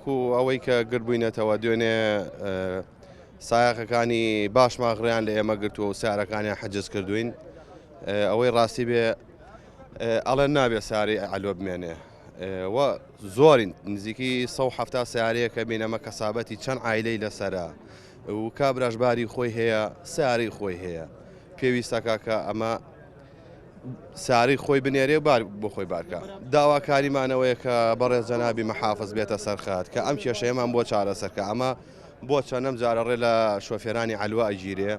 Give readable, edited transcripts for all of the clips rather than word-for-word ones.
وەکو ئەوەی کە گربووینەتەوە دوێنێ سایەقەکانی باشماغڕیان لە ئێمە گرتووە و سیارەکانیان حەجز کردوین ئەوەی ڕاستی بێ ئەڵێن نابێ سیارەی ئەلۆ بمێنێ و زۆرین نزیکی 170 سیارەیە کە بینەمە کەسابەتی چەند عایلەی لەسەرە و کابراژباری خۆی هەیە سیارەی خۆی هەیە پێویستەکە کە ئەمە ساری خۆی بنێرێ بۆ خۆی بارکە داواکاریمانەوەیە کە بەڕێز جەنابی مەحافز بێتە سەرخات کە ئەم کێشەیەمان بۆ چارەسەرکە ئەمە بۆ چەندەم جارەڕێ لە شۆفێرانی عەلوە ئەگیرێ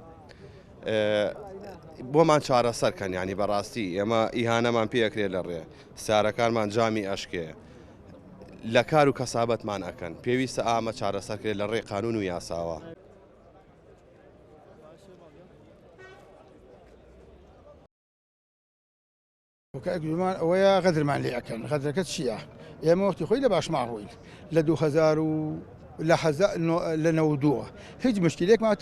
بۆمان چارەسەرکەن ینی بەڕاستی ئێمە ئیهانەمان پێکرێ لە ڕێ سارەکانمان جامی ئەشکێ لە کار و کەسابەتمان ئەکەن پێویستە ئامە چارەسەرکرێت لە ڕێ قانون و یاساوە. وكأجمان ويا غدر مان لي أكن غدر كتشيا يا موتي خويل باش معروين لدو هزار و لحظة لنودوه هيج مشكلة ما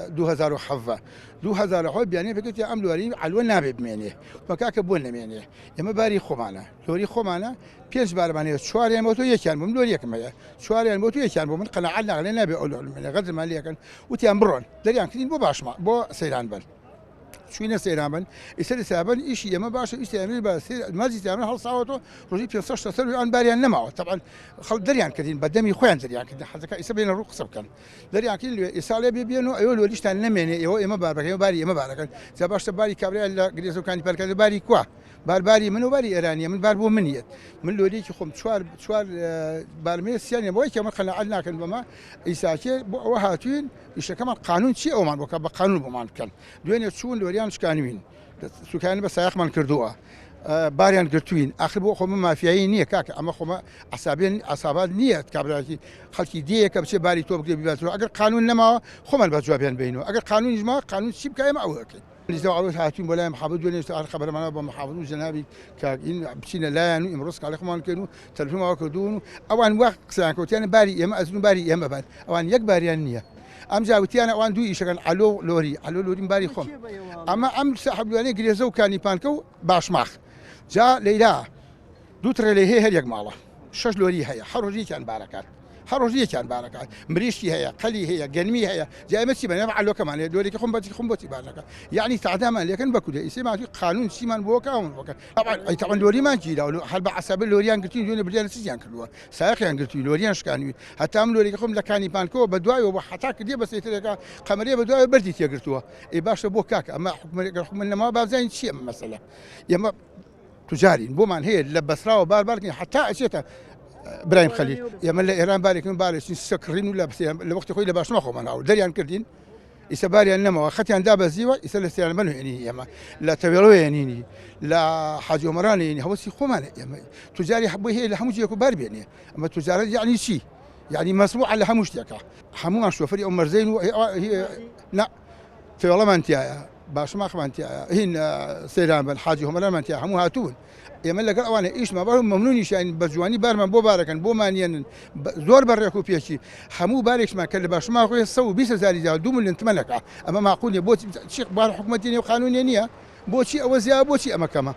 دو هزار وحفة 2000 حب يعني فكرت يا أم لوري على النابي بمينه فكاك بون مينه يا ما باري خمانة لوري خمانة بينش بارمانية شوارع الموتو يكان بم لوري كمية شوارع الموتو يكان بم قناعنا على النابي أقول من غدر مان لي أكن وتيامبرون دريان كذين بو باش ما بو سيران بل شوينا سيرامن يصير سابن إيش يا ما باش إيش تعمل بس ما زي تعمل هل صوته رجيب في صش تصير عن باريان نمعه طبعا خل دريان كذين بدمي خوان دريان كذا حتى يسبين الروق سبكن دريان كذين يسال بينه أيوة ليش تعلمني أيوة ما بارك أيوة باري ما بارك إذا باش تباري كبري إلا قريزو كان يبارك باري كوا باري منو باري إيرانية من باربو منيت من لولي كخم شوار بارميس يعني بوي كمان خلنا عنا كن بما يساكي وهاتين إيش كمان قانون شيء أو ما بكب قانون بمان كان دوين تشون لوريان شكانوين سكان بس سايق من كردوها باريان قرتوين آخر بو خم ما فيها نية كاك أما خم عصابات نية كابراتي خلكي ديه كبشة باري توب كده بيباتلو أجر قانون نما خم البجوابين بينه أجر قانون جماعة قانون شيء بكاي ما أوكي لذا عروض هاتين ولا محافظ ولا يستعار خبر معنا بمحافظ جنابي كإن بسينا لا يعني إمرسك على خمان كانوا تلفون ما كدون أوان وقت سانكوت يعني باري يما أزون باري يما بان أوان يك باريان نية أم جاوتي أنا أوان دوي شغل علو لوري باري خم أما أم صاحب لوري جريزو كان يبانكو باش ماخ جا ليلا دوتر ليه هي يجمعه شش لوري هي حروجي كان باركات مريشتي هي قلي هي جنمي هي جاي مسي بنا معلو كمان دوري كخم بتي باركات يعني تعدام لكن بكو يسمع في قانون سيمان بوكا وبوكا طبعا لوري ما نجي لو حل بعصب لوريان قلتي جوني بدينا سيان كلوا سايق قلتي لوريان شكاني حتى عملوا لوري كخم لكاني بانكو بدواي وحتى كدي بس يتلقى قمريه بدواي بردي تيغرتوها اي باش بوكاك اما حكم ما بازين شيء مساله يما تجاري بومان هي لبسرا وبار حتى اشيتها ابراهيم خليل يا من ايران بالك من بالك سكرين ولا بس الوقت خويا باش ناخذ انا دريان كردين يسبالي انما اخذت عند دابا زيوا يسلس يعني منو يعني يا لا تبيرو يعني لا حاج عمران يعني هو سي خومان تجاري حبوا هي اللي يكون باربي يعني اما تجاري يعني شيء يعني مسموع على حموش ديك حمو شوفري عمر زين هي لا في والله ما انت باش ما خما انت هنا سيران الحاج عمران ما انت حمو هاتون يمن لك أنا إيش ما بهم ممنونيش يعني بجواني بارمن بو باركن بو مانين زور بريكو فيشي حمو باركش ما كل باش ما خوي سو بيس زالي جا دوم اللي انتملك أما معقول يا بوتي شيخ بار حكومتين وقانون يعني بوتي أو زيا بوتي أما كما